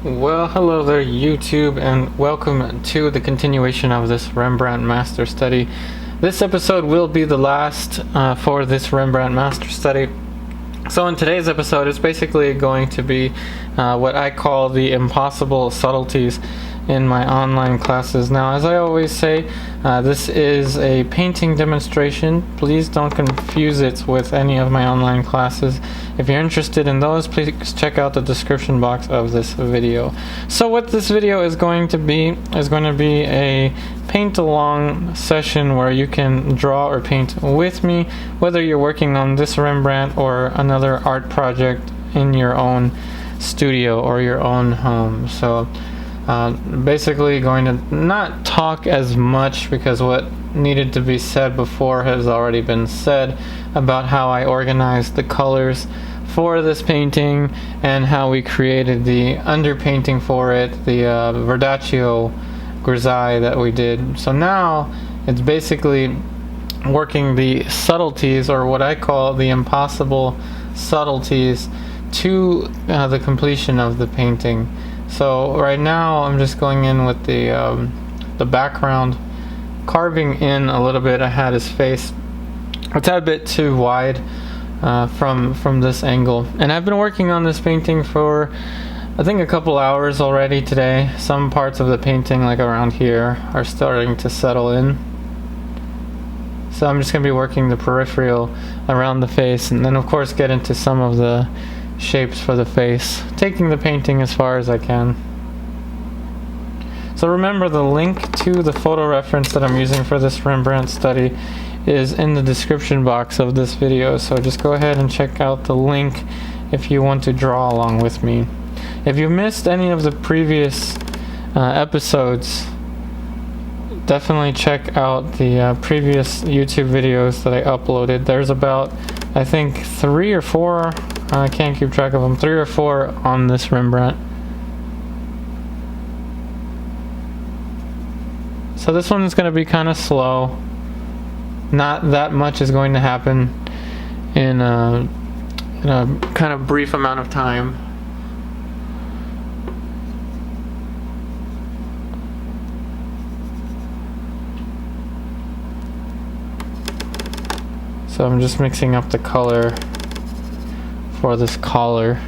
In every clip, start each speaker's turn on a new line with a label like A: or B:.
A: Well, hello there YouTube, and welcome to the continuation of this Rembrandt Master Study. This episode will be the last for this Rembrandt Master Study. So in today's episode, it's basically going to be what I call the impossible subtleties in my online classes. Now, as I always say, this is a painting demonstration. Please don't confuse it with any of my online classes. If you're interested in those, please check out the description box of this video. So what this video is going to be a paint along session where you can draw or paint with me, whether you're working on this Rembrandt or another art project in your own studio or your own home. So basically going to not talk as much because what needed to be said before has already been said about how I organized the colors for this painting and how we created the underpainting for it, the Verdaccio grisaille that we did. So now it's basically working the subtleties, or what I call the impossible subtleties, to the completion of the painting. So right now I'm just going in with the background, carving in a little bit. I had his face a tad bit too wide from this angle, and I've been working on this painting for I think a couple hours already today. Some parts of the painting, like around here, are starting to settle in. So I'm just going to be working the peripheral around the face, and then of course get into some of the shapes for the face, taking the painting as far as I can. So remember, the link to the photo reference that I'm using for this Rembrandt study is in the description box of this video, so just go ahead and check out the link if you want to draw along with me. If you missed any of the previous episodes, definitely check out the previous YouTube videos that I uploaded. There's about, I think, 3 or 4, I can't keep track of them, 3 or 4 on this Rembrandt. So this one is going to be kind of slow. Not that much is going to happen in a kind of brief amount of time. So I'm just mixing up the color for this collar.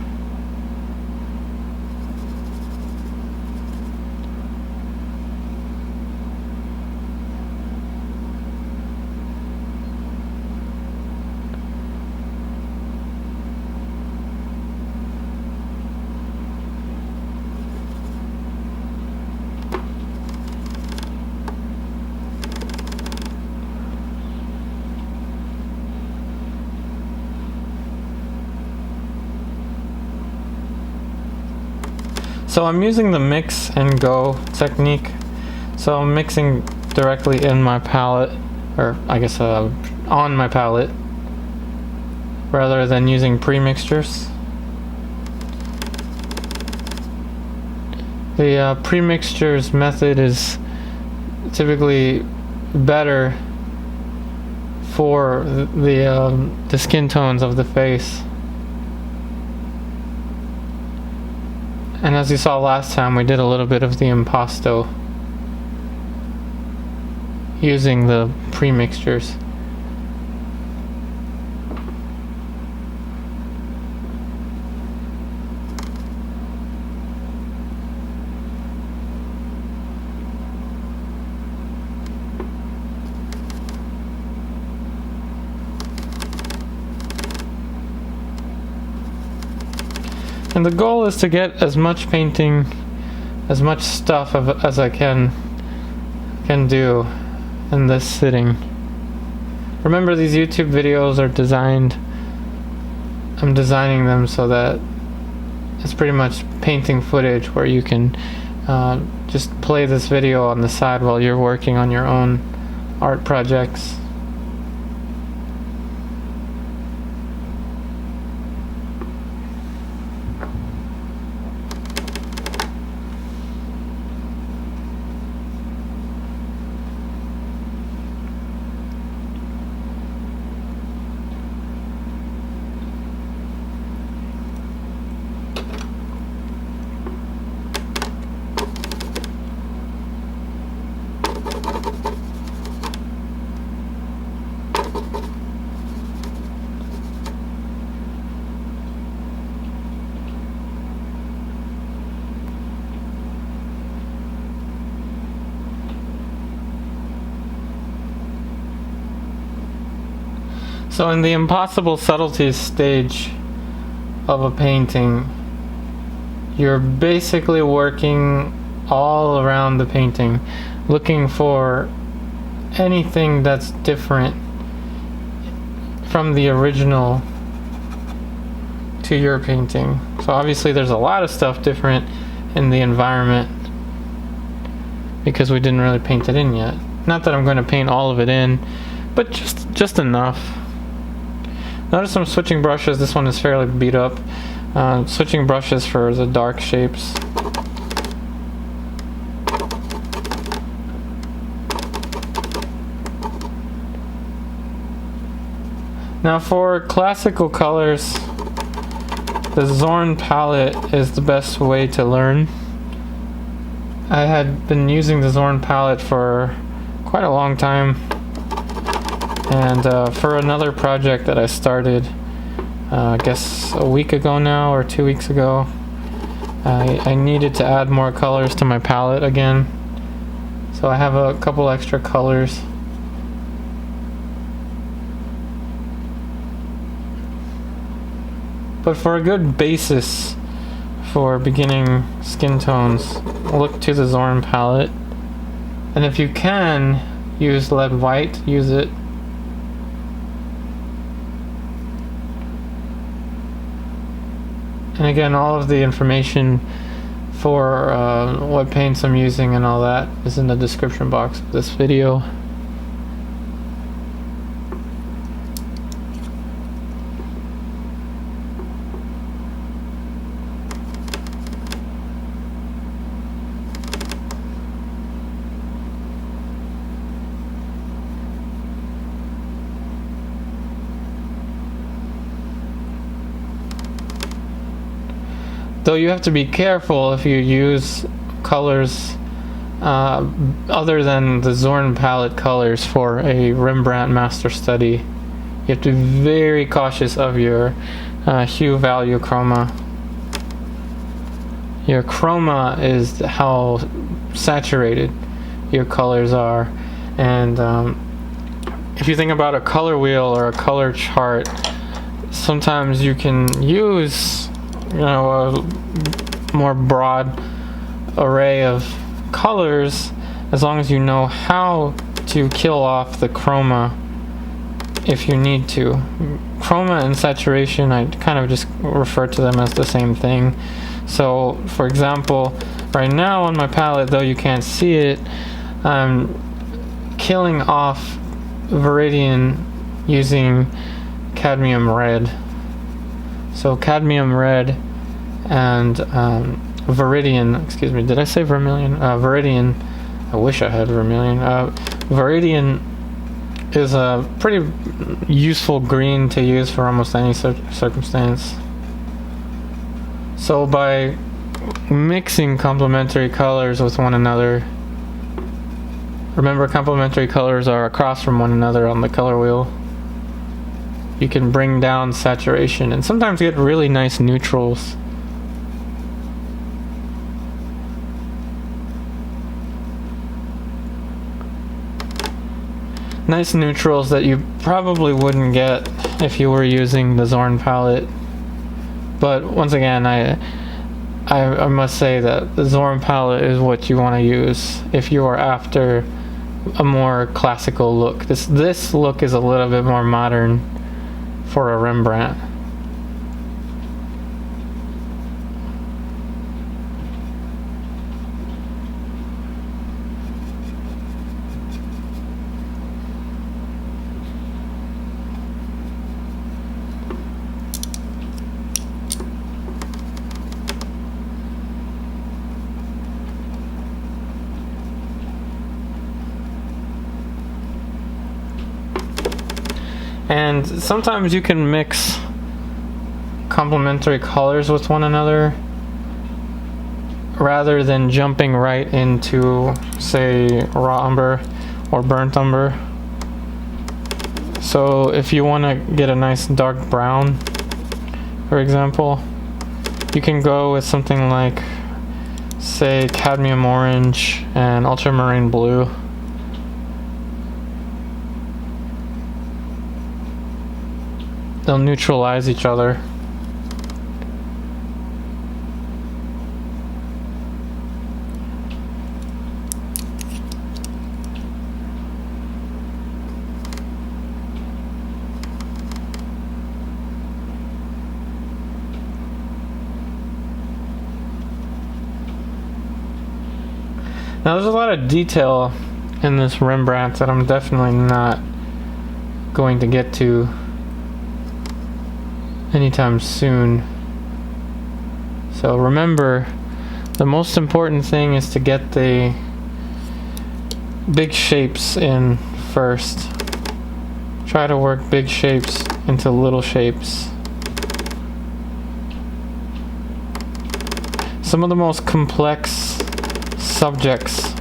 A: So I'm using the mix and go technique. So I'm mixing directly in my palette, or I guess on my palette, rather than using pre-mixtures. The pre-mixtures method is typically better for the skin tones of the face. And as you saw last time, we did a little bit of the impasto using the pre-mixtures. And the goal is to get as much painting, as much stuff as I can do in this sitting. Remember, these YouTube videos are designed, I'm designing them so that it's pretty much painting footage where you can just play this video on the side while you're working on your own art projects. So in the impossible subtleties stage of a painting, you're basically working all around the painting, looking for anything that's different from the original to your painting. So obviously there's a lot of stuff different in the environment because we didn't really paint it in yet. Not that I'm going to paint all of it in, but just enough. Notice I'm switching brushes. This one is fairly beat up. Switching brushes for the dark shapes. Now for classical colors, the Zorn palette is the best way to learn. I had been using the Zorn palette for quite a long time, and for another project that I started, I guess a week ago now, or 2 weeks ago, I needed to add more colors to my palette again. So I have a couple extra colors. But for a good basis for beginning skin tones, look to the Zorn palette. And if you can use lead white, use it. And again, all of the information for what paints I'm using and all that is in the description box of this video. Though you have to be careful if you use colors other than the Zorn palette colors for a Rembrandt master study. You have to be very cautious of your hue value chroma. Your chroma is how saturated your colors are, and if you think about a color wheel or a color chart, sometimes you can use a more broad array of colors as long as you know how to kill off the chroma if you need to. Chroma and saturation, I kind of just refer to them as the same thing. So for example, right now on my palette, though you can't see it, I'm killing off Viridian using cadmium red. So cadmium red and Viridian, excuse me, did I say vermilion? Viridian, I wish I had vermilion. Viridian is a pretty useful green to use for almost any circumstance. So by mixing complementary colors with one another, remember complementary colors are across from one another on the color wheel, you can bring down saturation and sometimes get really nice neutrals. Nice neutrals that you probably wouldn't get if you were using the Zorn palette. But once again, I must say that the Zorn palette is what you want to use if you are after a more classical look. This look is a little bit more modern for a Rembrandt. And sometimes you can mix complementary colors with one another rather than jumping right into, say, raw umber or burnt umber. So if you want to get a nice dark brown, for example, you can go with something like, say, cadmium orange and ultramarine blue. they'll neutralize each other. Now there's a lot of detail in this Rembrandt that I'm definitely not going to get to anytime soon. So remember, the most important thing is to get the big shapes in first. Try to work big shapes into little shapes. Some of the most complex subjects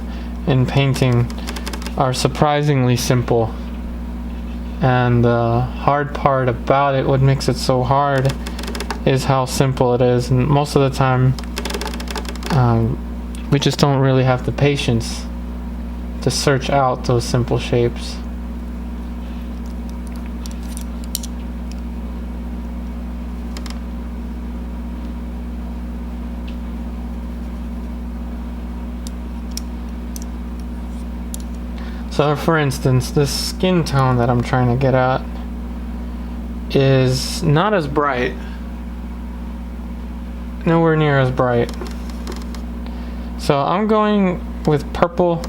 A: in painting are surprisingly simple, and the hard part about it, what makes it so hard, is how simple it is. And most of the time we just don't really have the patience to search out those simple shapes. So for instance, this skin tone that I'm trying to get at is not as bright. Nowhere near as bright. So I'm going with purple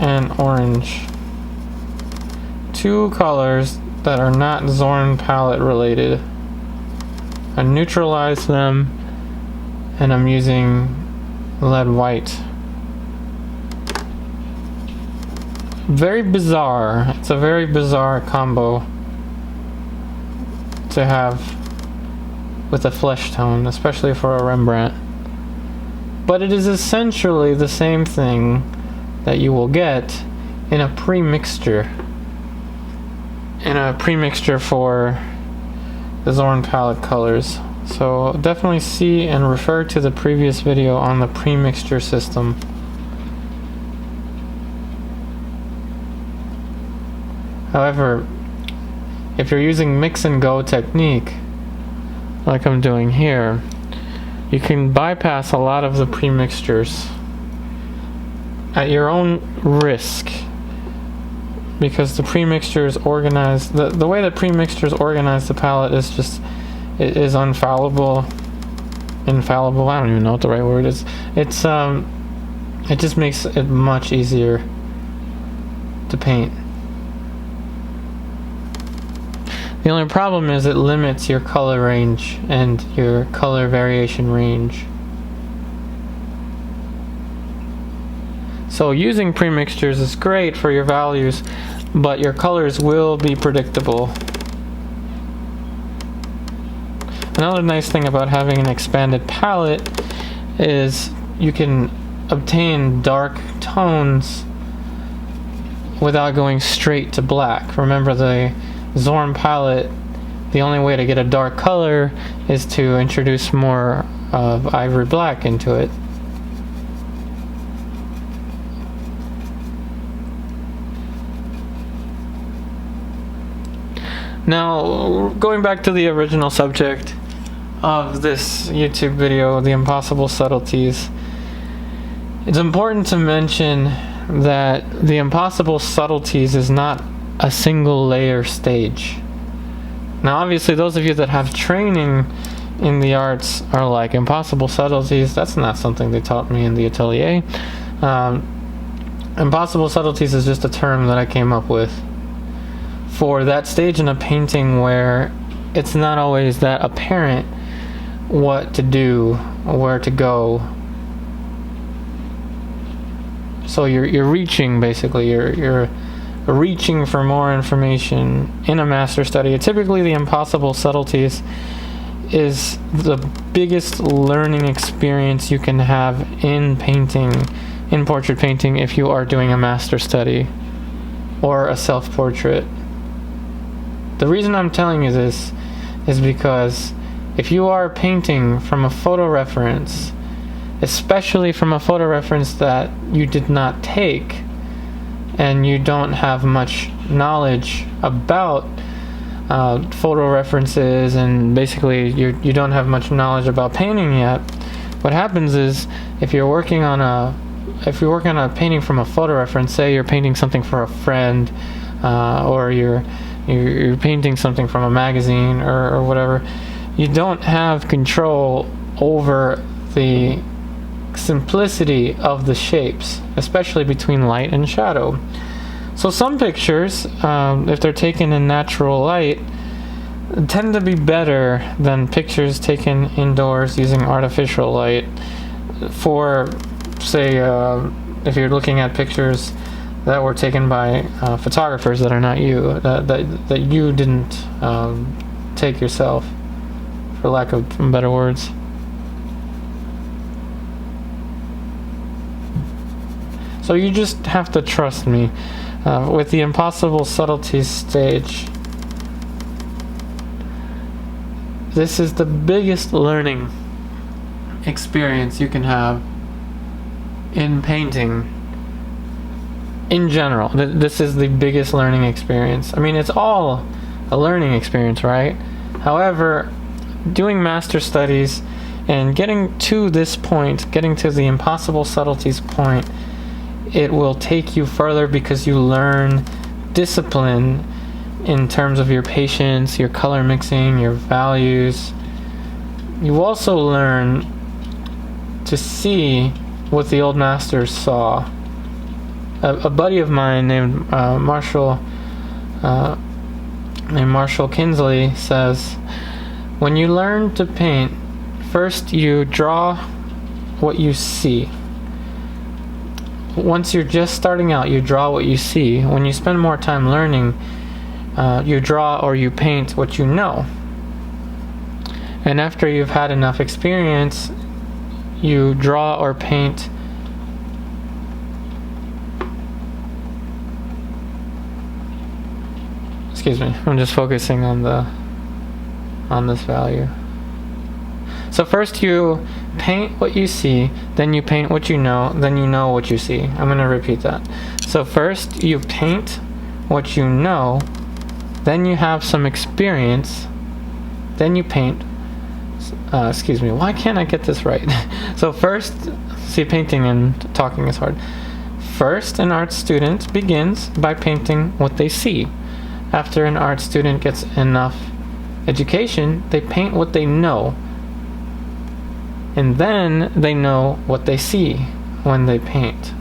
A: and orange. Two colors that are not Zorn palette related. I neutralize them and I'm using lead white. Very bizarre. It's a very bizarre combo to have with a flesh tone, especially for a Rembrandt. But it is essentially the same thing that you will get in a pre-mixture. In a pre-mixture for the Zorn palette colors. So definitely see and refer to the previous video on the pre-mixture system. However, if you're using mix and go technique, like I'm doing here, you can bypass a lot of the premixtures at your own risk, because the premixtures organize, the way that premixtures organize the palette is just, it is infallible, I don't even know what the right word is. It's it just makes it much easier to paint. The only problem is it limits your color range and your color variation range. So using premixtures is great for your values, but your colors will be predictable. Another nice thing about having an expanded palette is you can obtain dark tones without going straight to black. Remember, the Zorn palette, the only way to get a dark color is to introduce more of ivory black into it. Now, going back to the original subject of this YouTube video, the impossible subtleties, it's important to mention that the impossible subtleties is not a single layer stage. Now obviously those of you that have training in the arts are like, impossible subtleties, that's not something they taught me in the atelier. Impossible subtleties is just a term that I came up with for that stage in a painting where it's not always that apparent what to do, where to go. So you're reaching, basically, you're reaching for more information in a master study. Typically the impossible subtleties is the biggest learning experience you can have in painting, in portrait painting, if you are doing a master study or a self-portrait. The reason I'm telling you this is because if you are painting from a photo reference, especially from a photo reference that you did not take, and you don't have much knowledge about photo references, and basically you don't have much knowledge about painting yet, what happens is if you're working on a painting from a photo reference, say you're painting something for a friend, or you're painting something from a magazine or whatever, you don't have control over the simplicity of the shapes, especially between light and shadow. So some pictures, if they're taken in natural light, tend to be better than pictures taken indoors using artificial light. For, say, if you're looking at pictures that were taken by photographers that are not you, that you didn't take yourself, for lack of better words. So you just have to trust me. With the Impossible Subtleties stage, this is the biggest learning experience you can have in painting in general. This is the biggest learning experience. I mean, it's all a learning experience, right? However, doing master studies and getting to this point, getting to the Impossible Subtleties point, it will take you further because you learn discipline in terms of your patience, your color mixing, your values. You also learn to see what the old masters saw. A buddy of mine named Marshall Kinsley says, when you learn to paint, first you draw what you see. Once you're just starting out, you draw what you see. When you spend more time learning, you draw or you paint what you know. And after you've had enough experience, you draw or paint excuse me, I'm just focusing on this value. So first you paint what you see, then you paint what you know, then you know what you see. I'm going to repeat that. So first you paint what you know, then you have some experience, then you paint. Excuse me, why can't I get this right? So first, see, painting and talking is hard. First, an art student begins by painting what they see. After an art student gets enough education, they paint what they know. And then they know what they see when they paint.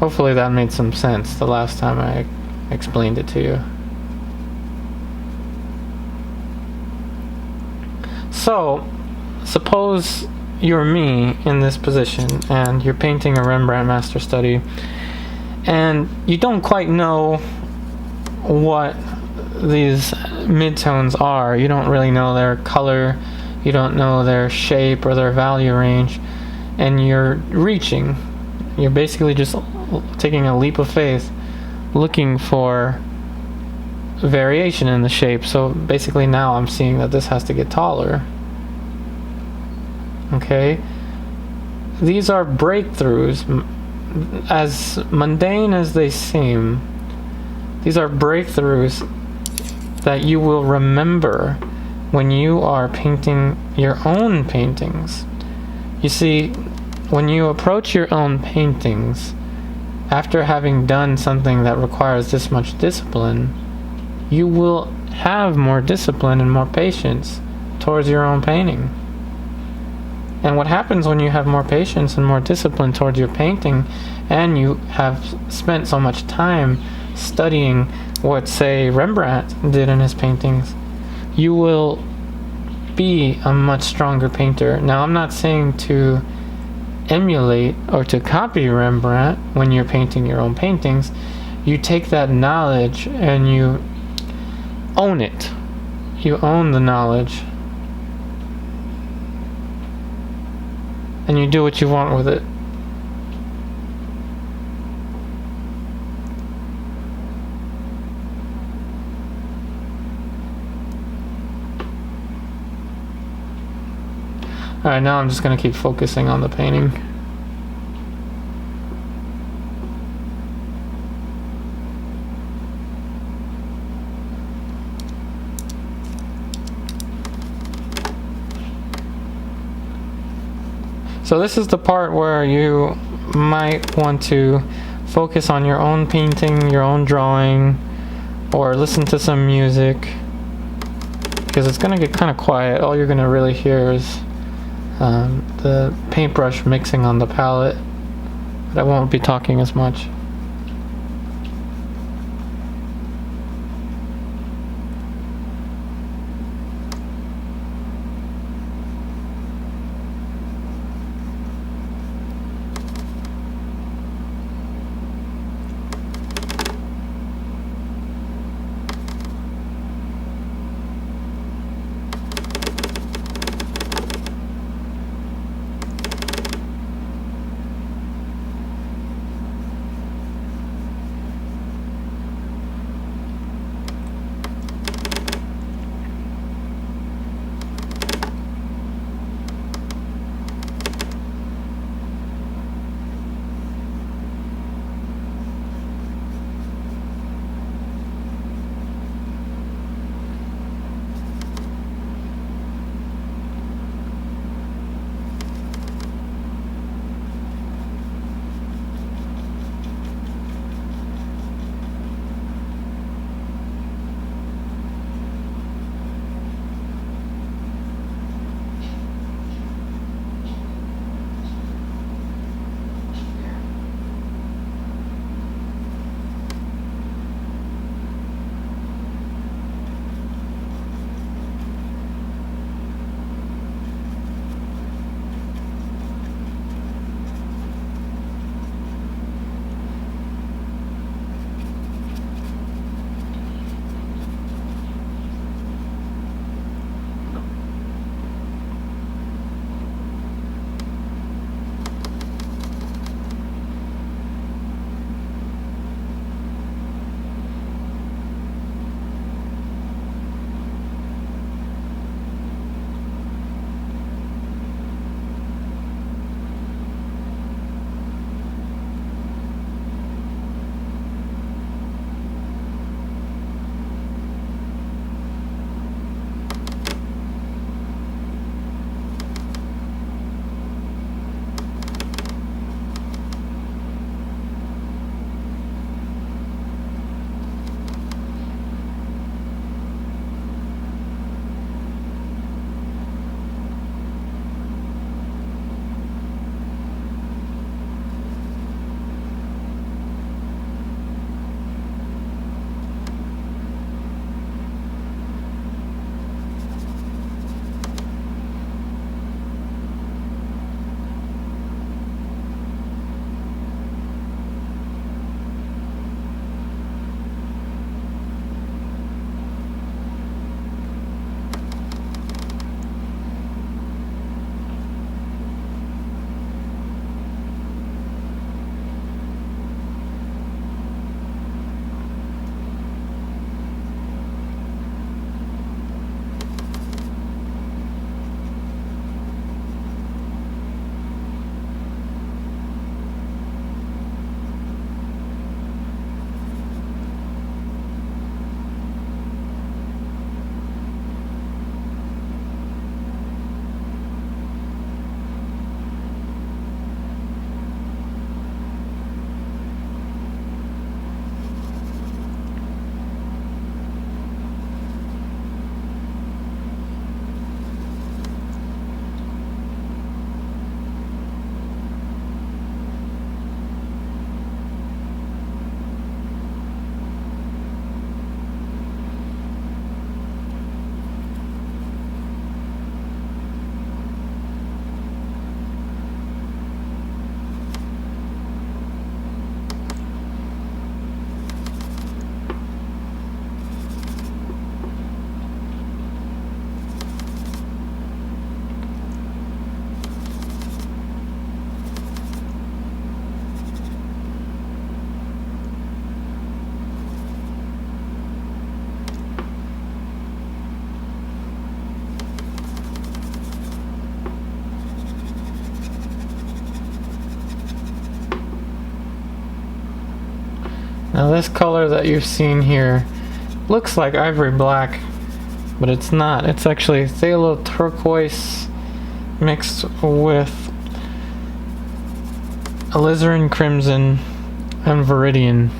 A: Hopefully that made some sense the last time I explained it to you. So, suppose you're me in this position and you're painting a Rembrandt master study and you don't quite know what these midtones are. You don't really know their color, you don't know their shape or their value range, and you're reaching. You're basically just taking a leap of faith, looking for variation in the shape. So basically now I'm seeing that this has to get taller. Okay? These are breakthroughs. As mundane as they seem, these are breakthroughs that you will remember when you are painting your own paintings. You see, when you approach your own paintings, after having done something that requires this much discipline, you will have more discipline and more patience towards your own painting. And what happens when you have more patience and more discipline towards your painting, and you have spent so much time studying what, say, Rembrandt did in his paintings, you will be a much stronger painter. Now, I'm not saying to emulate or to copy Rembrandt when you're painting your own paintings. You take that knowledge and you own it. You own the knowledge. And you do what you want with it. Alright, now I'm just going to keep focusing on the painting. So this is the part where you might want to focus on your own painting, your own drawing, or listen to some music, because it's gonna get kind of quiet. All you're gonna really hear is the paintbrush mixing on the palette, but I won't be talking as much. Now this color that you've seen here looks like ivory black, but it's not. It's actually phthalo turquoise mixed with Alizarin Crimson and Viridian.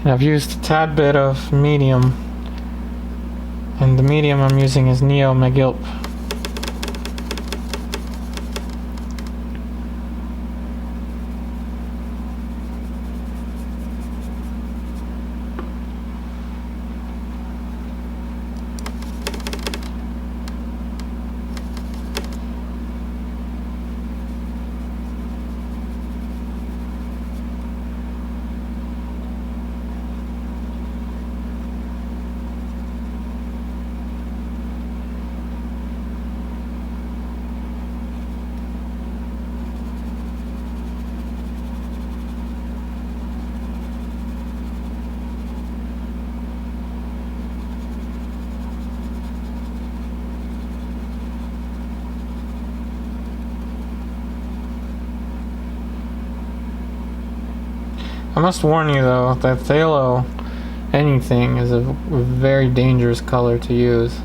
A: I've used a tad bit of medium, and the medium I'm using is Neo-Megilp. I must warn you though, that phthalo anything is a very dangerous color to use.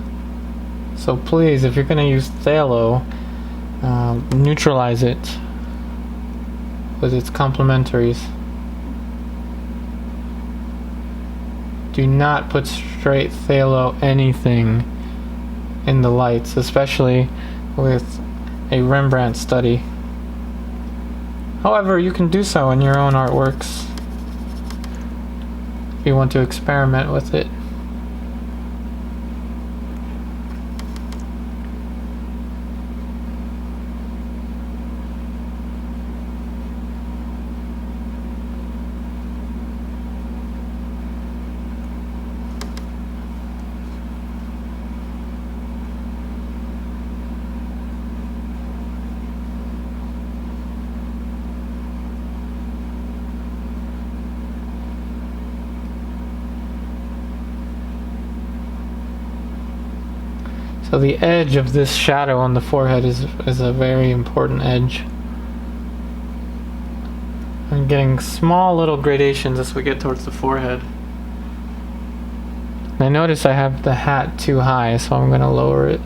A: So please, if you're going to use phthalo, neutralize it with its complementaries. Do not put straight phthalo anything in the lights, especially with a Rembrandt study. However, you can do so in your own artworks if you want to experiment with it. So the edge of this shadow on the forehead is a very important edge. I'm getting small little gradations as we get towards the forehead. And I notice I have the hat too high, so I'm going to lower it.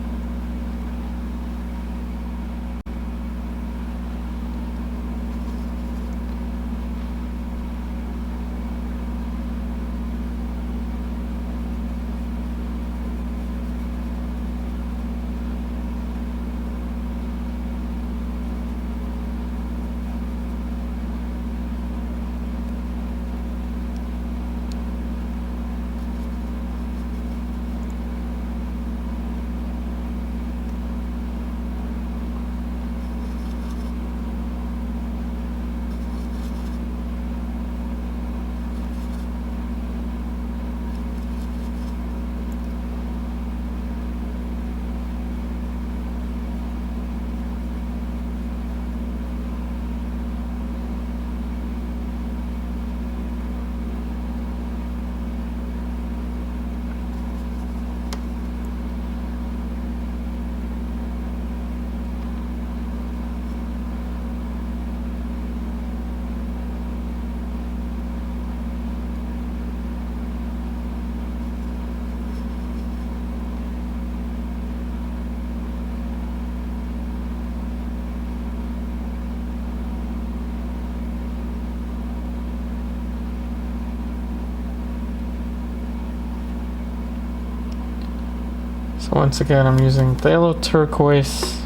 A: So once again, I'm using phthalo turquoise,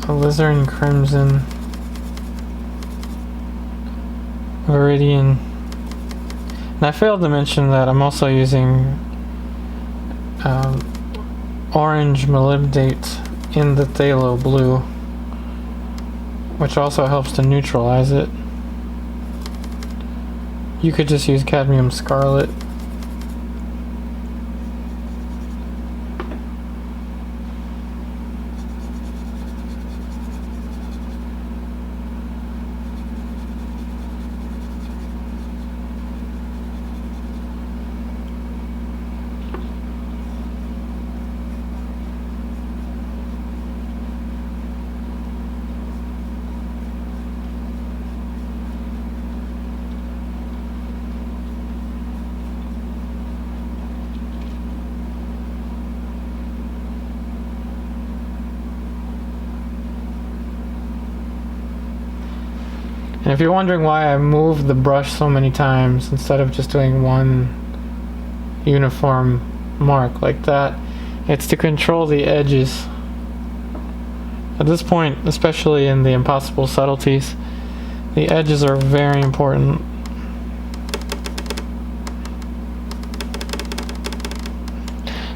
A: alizarin crimson, viridian, and I failed to mention that I'm also using orange molybdate in the phthalo blue, which also helps to neutralize it. You could just use cadmium scarlet. And if you're wondering why I moved the brush so many times instead of just doing one uniform mark like that, it's to control the edges. At this point, especially in the impossible subtleties, the edges are very important.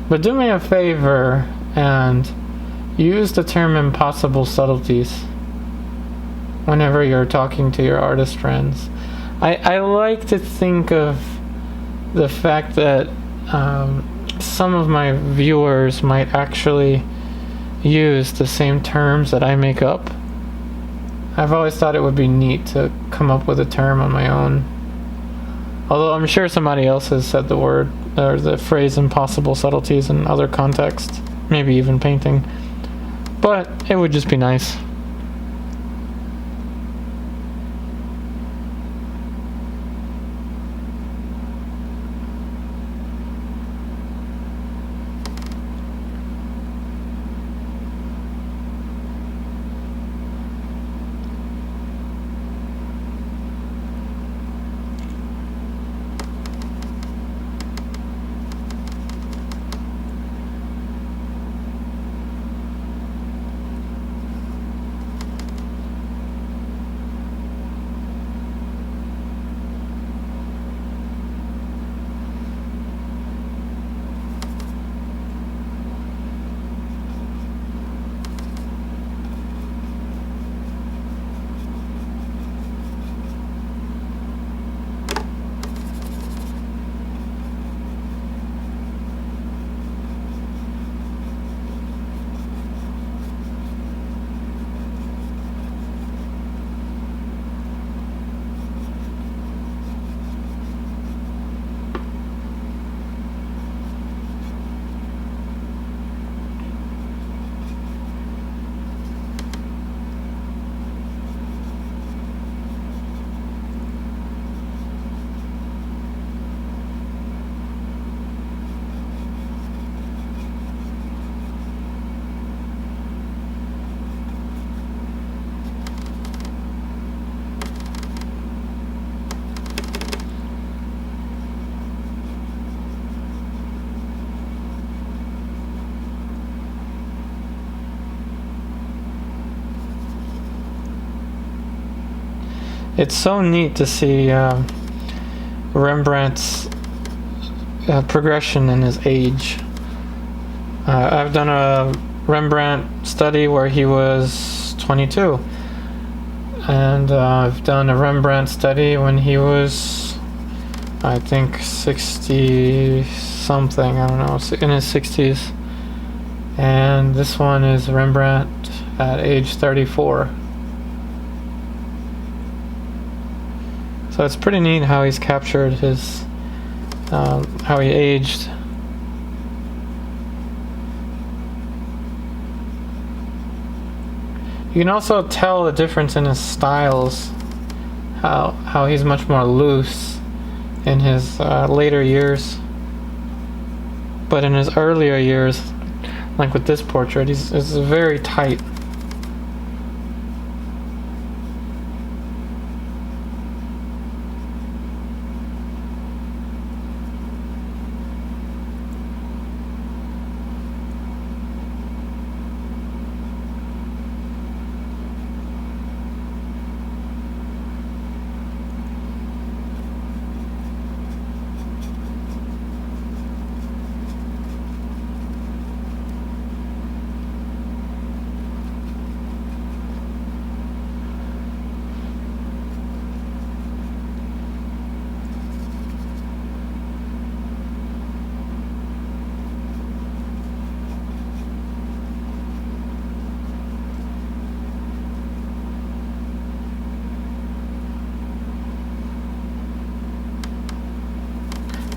A: But do me a favor and use the term impossible subtleties whenever you're talking to your artist friends. I like to think of the fact that some of my viewers might actually use the same terms that I make up. I've always thought it would be neat to come up with a term on my own. Although I'm sure somebody else has said the word or the phrase impossible subtleties in other contexts, maybe even painting. But it would just be nice. It's so neat to see Rembrandt's progression in his age. I've done a Rembrandt study where he was 22, and I've done a Rembrandt study when he was, I think, 60 something, I don't know, in his 60s. And this one is Rembrandt at age 34. So it's pretty neat how he's captured his, how he aged. You can also tell the difference in his styles, how he's much more loose in his later years. But in his earlier years, like with this portrait, he's very tight.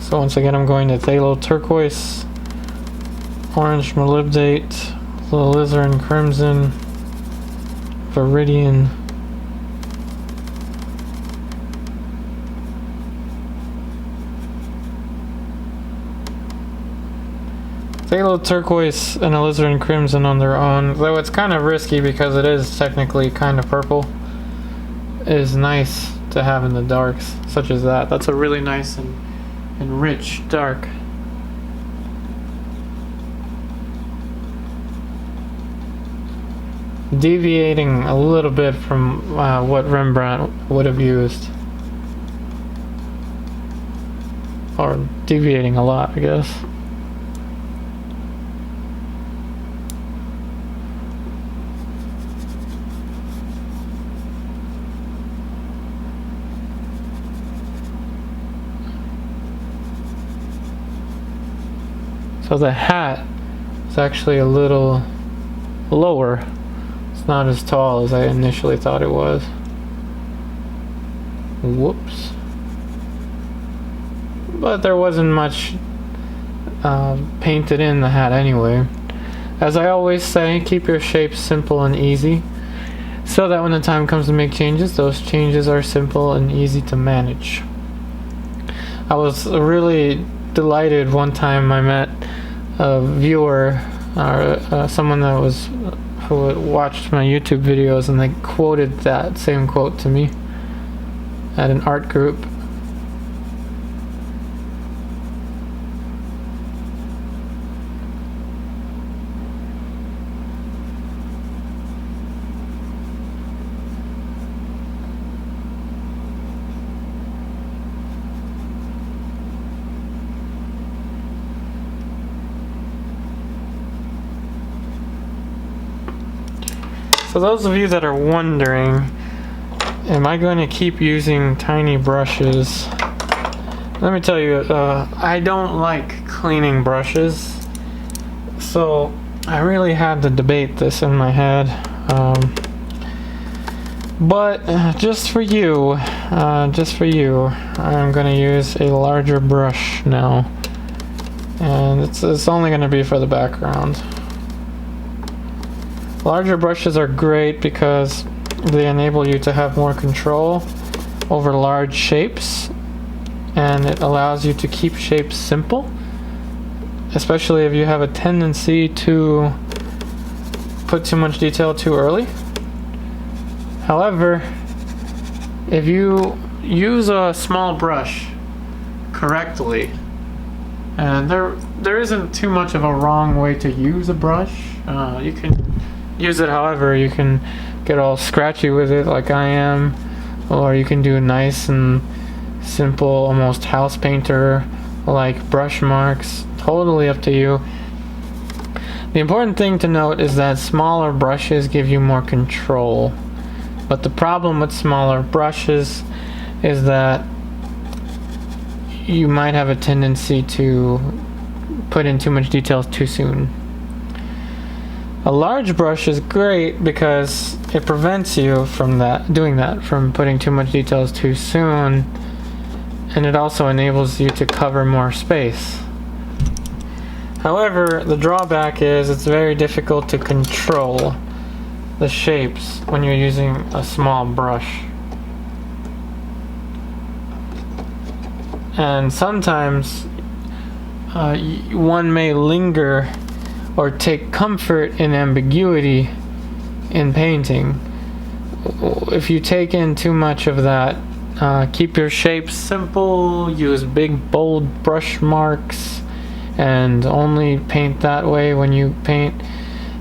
A: So once again, I'm going to phthalo turquoise, orange molybdate, alizarin crimson, viridian, phthalo turquoise and alizarin crimson on their own, though it's kind of risky because it is technically kind of purple. is nice to have in the darks, such as that. That's a really nice and rich dark. Deviating a little bit from what Rembrandt would have used. Or deviating a lot, I guess. So the hat is actually a little lower. It's not as tall as I initially thought it was. Whoops. But there wasn't much painted in the hat anyway. As I always say, keep your shapes simple and easy, so that when the time comes to make changes, those changes are simple and easy to manage. I was really delighted one time I met a viewer, or someone that was who watched my YouTube videos, and they quoted that same quote to me at an art group. So those of you that are wondering, am I going to keep using tiny brushes? Let me tell you, I don't like cleaning brushes, so I really had to debate this in my head. But just for you, I'm going to use a larger brush now, and it's only going to be for the background. Larger brushes are great because they enable you to have more control over large shapes, and it allows you to keep shapes simple, especially if you have a tendency to put too much detail too early. However, if you use a small brush correctly, and there isn't too much of a wrong way to use a brush. You can use it however. You can get all scratchy with it like I am, or you can do nice and simple, almost house painter like brush marks. Totally up to you. The important thing to note is that smaller brushes give you more control, but the problem with smaller brushes is that you might have a tendency to put in too much details too soon. A large brush is great because it prevents you from from putting too much details too soon, and it also enables you to cover more space. However, the drawback is it's very difficult to control the shapes when you're using a small brush. And sometimes one may linger or take comfort in ambiguity in painting. If you take in too much of that, keep your shapes simple, use big bold brush marks, and only paint that way when you paint.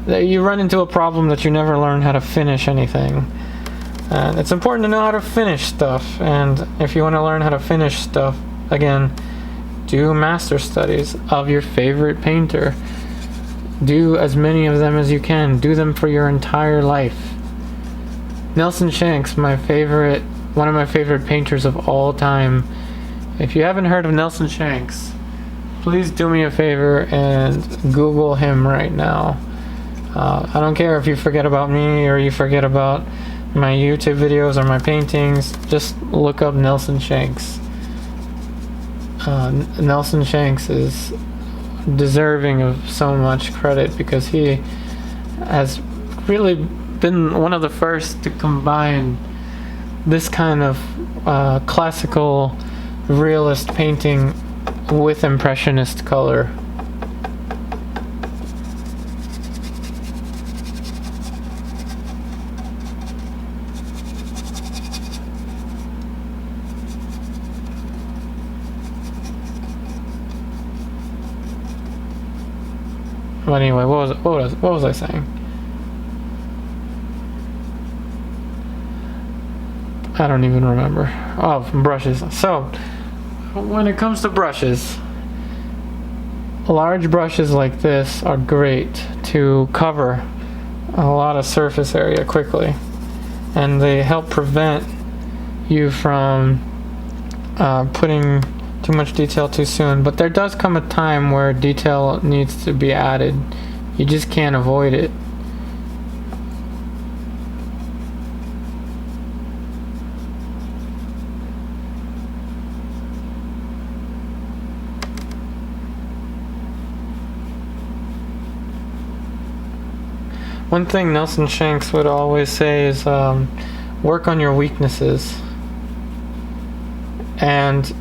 A: You run into a problem that you never learn how to finish anything. And it's important to know how to finish stuff, and if you want to learn how to finish stuff, again, do master studies of your favorite painter. Do as many of them as you can. Do them for your entire life. Nelson Shanks, one of my favorite painters of all time. If you haven't heard of Nelson Shanks, please do me a favor and Google him right now. I don't care if you forget about me or you forget about my YouTube videos or my paintings. Just look up Nelson Shanks. Nelson Shanks is deserving of so much credit because he has really been one of the first to combine this kind of classical realist painting with impressionist color. But anyway, what was I saying? I don't even remember. Oh, brushes. So, when it comes to brushes, large brushes like this are great to cover a lot of surface area quickly, and they help prevent you from putting too much detail too soon. But there does come a time where detail needs to be added. You just can't avoid it. One thing Nelson Shanks would always say is work on your weaknesses. And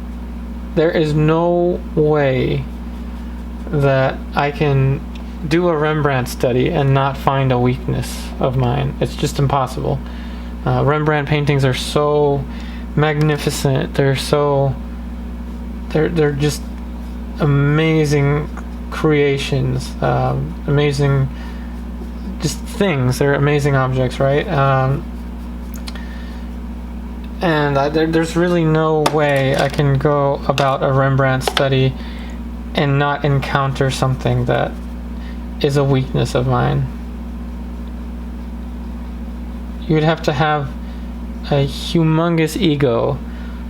A: there is no way that I can do a Rembrandt study and not find a weakness of mine. It's just impossible. Rembrandt paintings are so magnificent. They're just amazing creations, amazing just things. They're amazing objects, right? There's really no way I can go about a Rembrandt study and not encounter something that is a weakness of mine. You'd have to have a humongous ego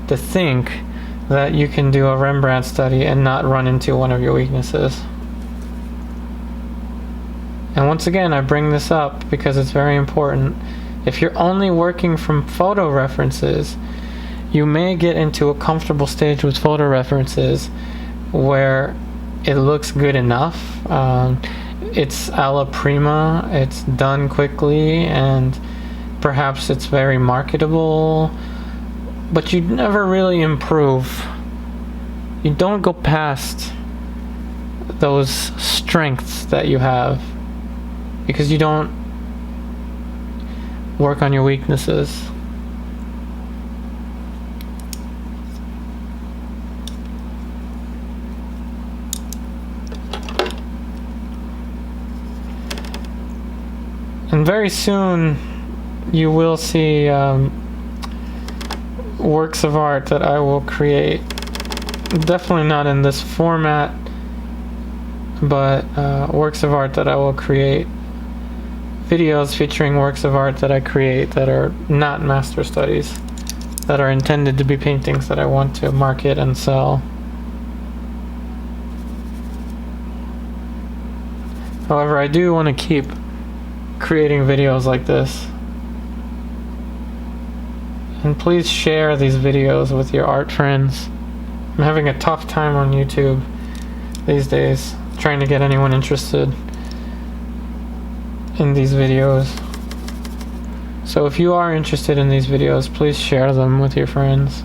A: to think that you can do a Rembrandt study and not run into one of your weaknesses. And once again, I bring this up because it's very important. If you're only working from photo references, you may get into a comfortable stage with photo references where it looks good enough. It's alla prima, it's done quickly, and perhaps it's very marketable, but you never really improve. You don't go past those strengths that you have because you don't work on your weaknesses. And very soon you will see works of art that I will create. Definitely not in this format, but works of art that I will create. Videos featuring works of art that I create that are not master studies, that are intended to be paintings that I want to market and sell. However, I do want to keep creating videos like this. And please share these videos with your art friends. I'm having a tough time on YouTube these days, trying to get anyone interested in these videos. So if you are interested in these videos, please share them with your friends.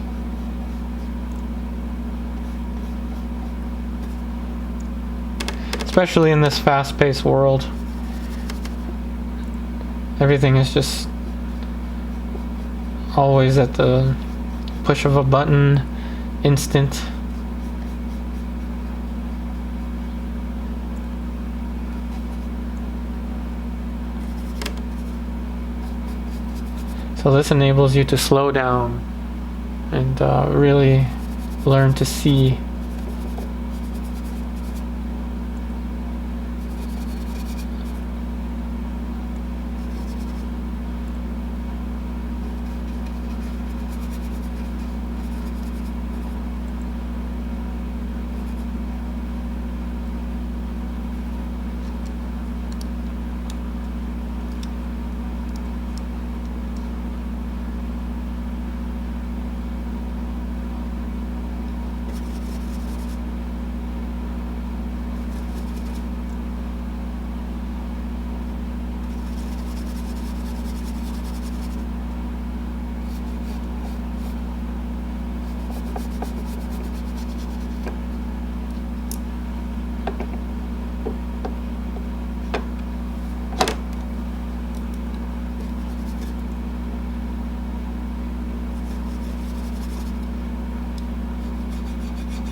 A: Especially in this fast-paced world. Everything is just always at the push of a button, instant. So this enables you to slow down and really learn to see.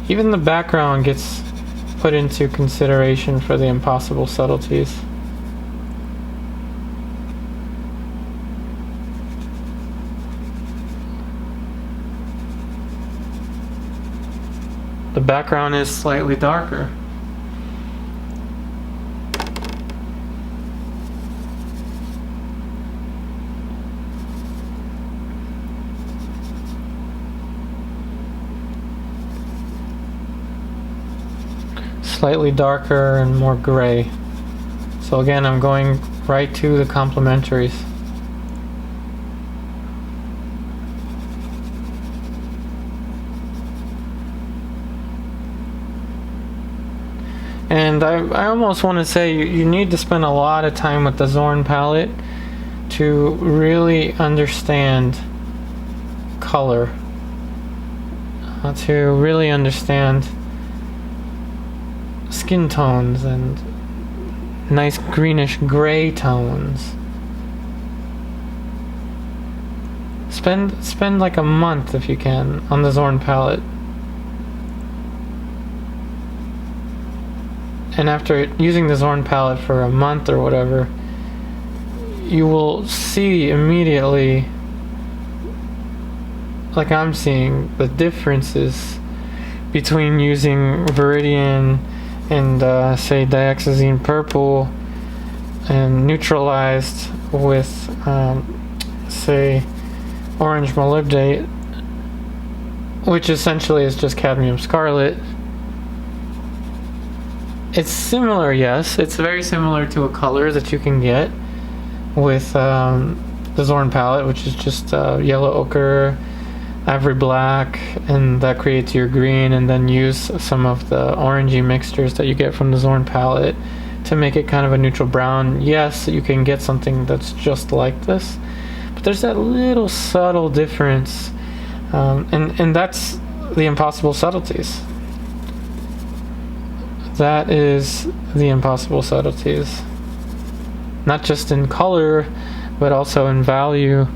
A: Even the background gets put into consideration for the impossible subtleties. The background is slightly darker. Slightly darker and more gray. So again, I'm going right to the complementaries. And I almost want to say you need to spend a lot of time with the Zorn palette to really understand color, to really understand skin tones and nice greenish gray tones. Spend like a month if you can on the Zorn palette. And after using the Zorn palette for a month or whatever, you will see immediately, like I'm seeing, the differences between using Viridian and say Dioxazine Purple and neutralized with say Orange Molybdate, which essentially is just Cadmium Scarlet. It's similar, yes. It's very similar to a color that you can get with the Zorn palette, which is just yellow ochre, ivory black, and that creates your green, and then use some of the orangey mixtures that you get from the Zorn palette to make it kind of a neutral brown. Yes, you can get something that's just like this, but there's that little subtle difference, and that's the impossible subtleties. That is the impossible subtleties. Not just in color, but also in value,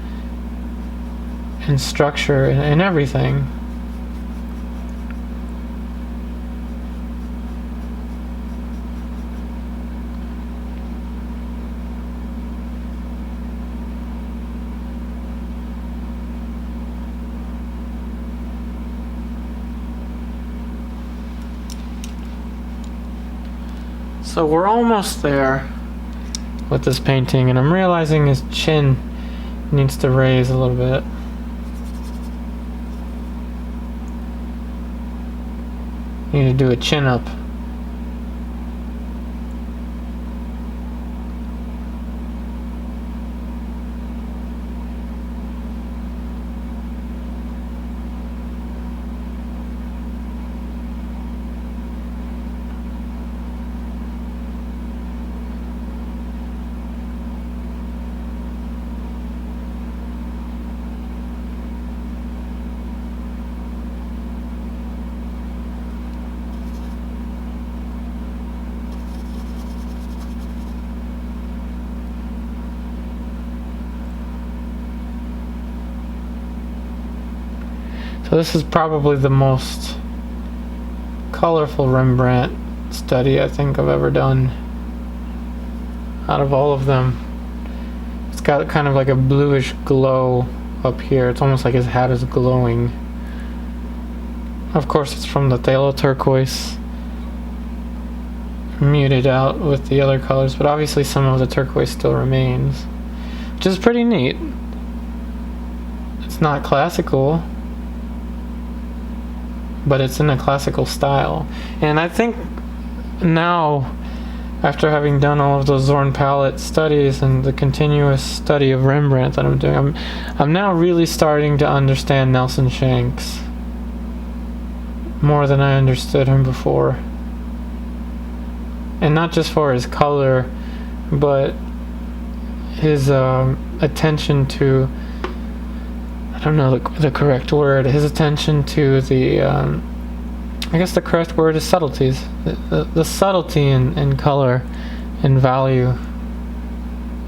A: in structure, and everything. So we're almost there with this painting, and I'm realizing his chin needs to raise a little bit. Need to do a chin up. So this is probably the most colorful Rembrandt study I think I've ever done out of all of them. It's got kind of like a bluish glow up here. It's almost like his hat is glowing. Of course it's from the phthalo turquoise, muted out with the other colors, but obviously some of the turquoise still remains, which is pretty neat. It's not classical, but it's in a classical style. And I think now, after having done all of those Zorn palette studies and the continuous study of Rembrandt that I'm doing, I'm now really starting to understand Nelson Shanks more than I understood him before. And not just for his color, but his attention to, I don't know the correct word, his attention to the, I guess the correct word is subtleties. The subtlety in color and value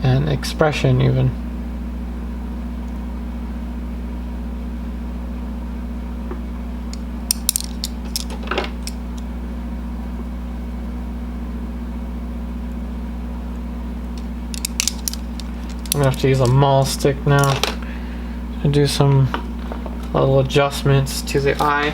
A: and expression even. gonna have to use a maul stick now to do some little adjustments to the eye.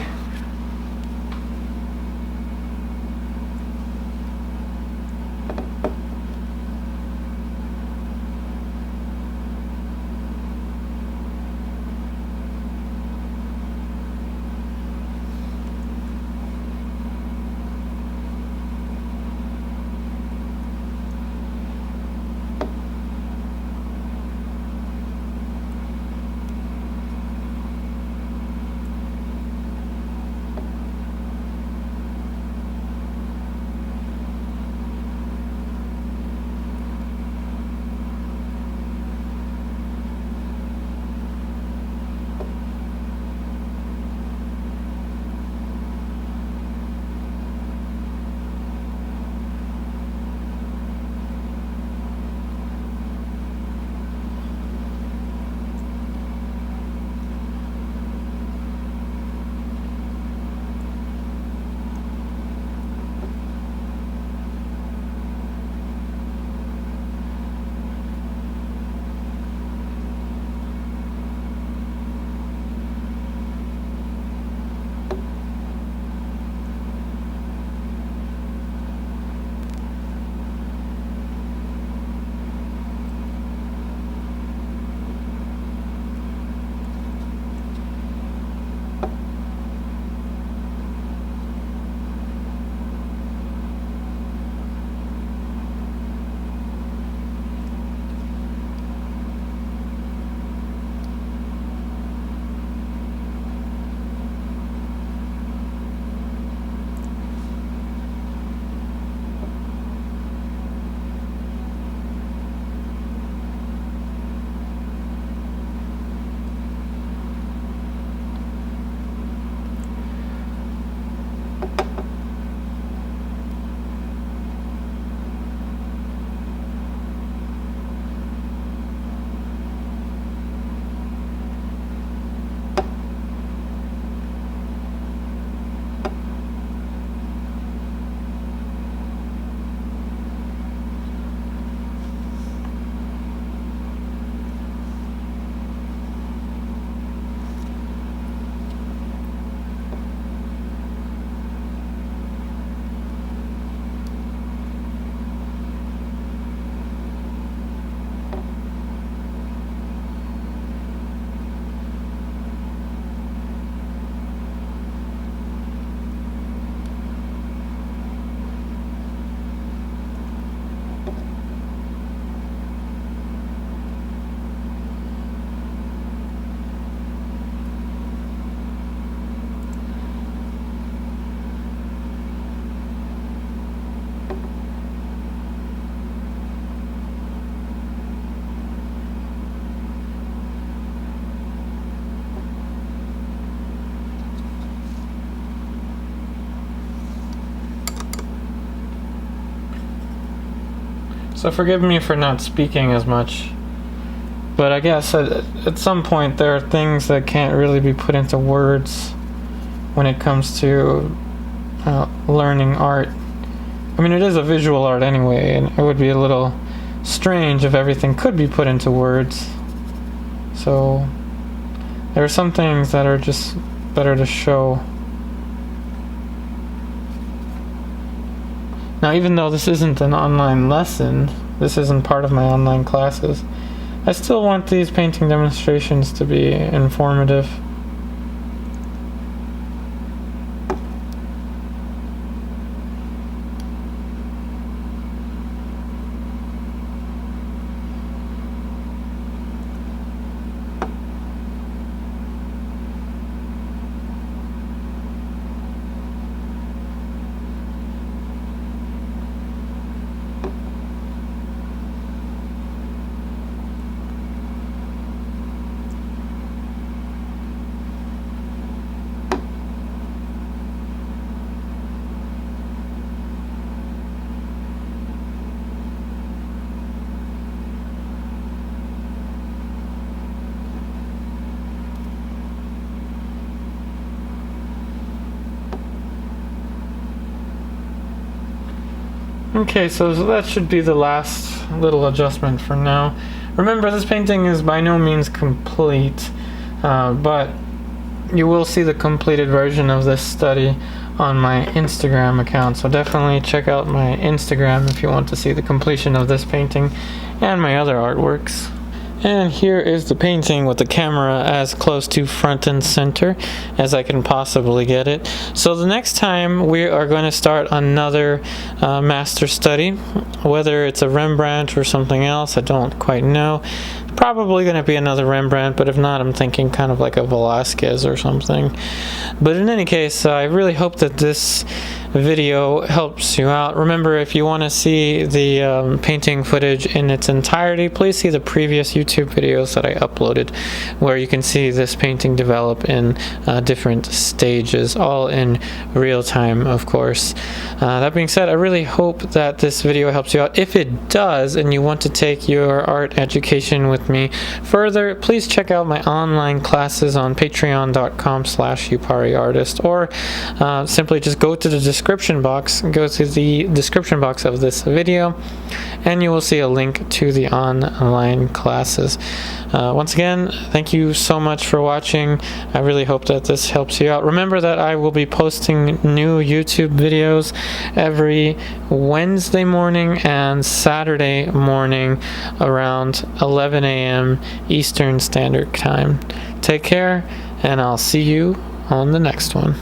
A: So forgive me for not speaking as much, but I guess at some point there are things that can't really be put into words when it comes to learning art. I mean, it is a visual art anyway, and it would be a little strange if everything could be put into words. So there are some things that are just better to show. Now, even though this isn't an online lesson, this isn't part of my online classes, I still want these painting demonstrations to be informative. Okay, so that should be the last little adjustment for now. Remember, this painting is by no means complete, but you will see the completed version of this study on my Instagram account, so definitely check out my Instagram if you want to see the completion of this painting and my other artworks. And here is the painting with the camera as close to front and center as I can possibly get it. So the next time we are going to start another master study, whether it's a Rembrandt or something else, I don't quite know. Probably going to be another Rembrandt, but if not, I'm thinking kind of like a Velasquez or something. But in any case, I really hope that this video helps you out. Remember, if you want to see the painting footage in its entirety, please see the previous YouTube videos that I uploaded, where you can see this painting develop in different stages, all in real time, of course. That being said, I really hope that this video helps you out. If it does, and you want to take your art education with me further, please check out my online classes on patreon.com/upariartist, or simply just go to the description box of this video, and you will see a link to the online classes. Once again, thank you so much for watching. I really hope that this helps you out. Remember that I will be posting new YouTube videos every Wednesday morning and Saturday morning around 11 a.m. Eastern Standard Time. Take care, and I'll see you on the next one.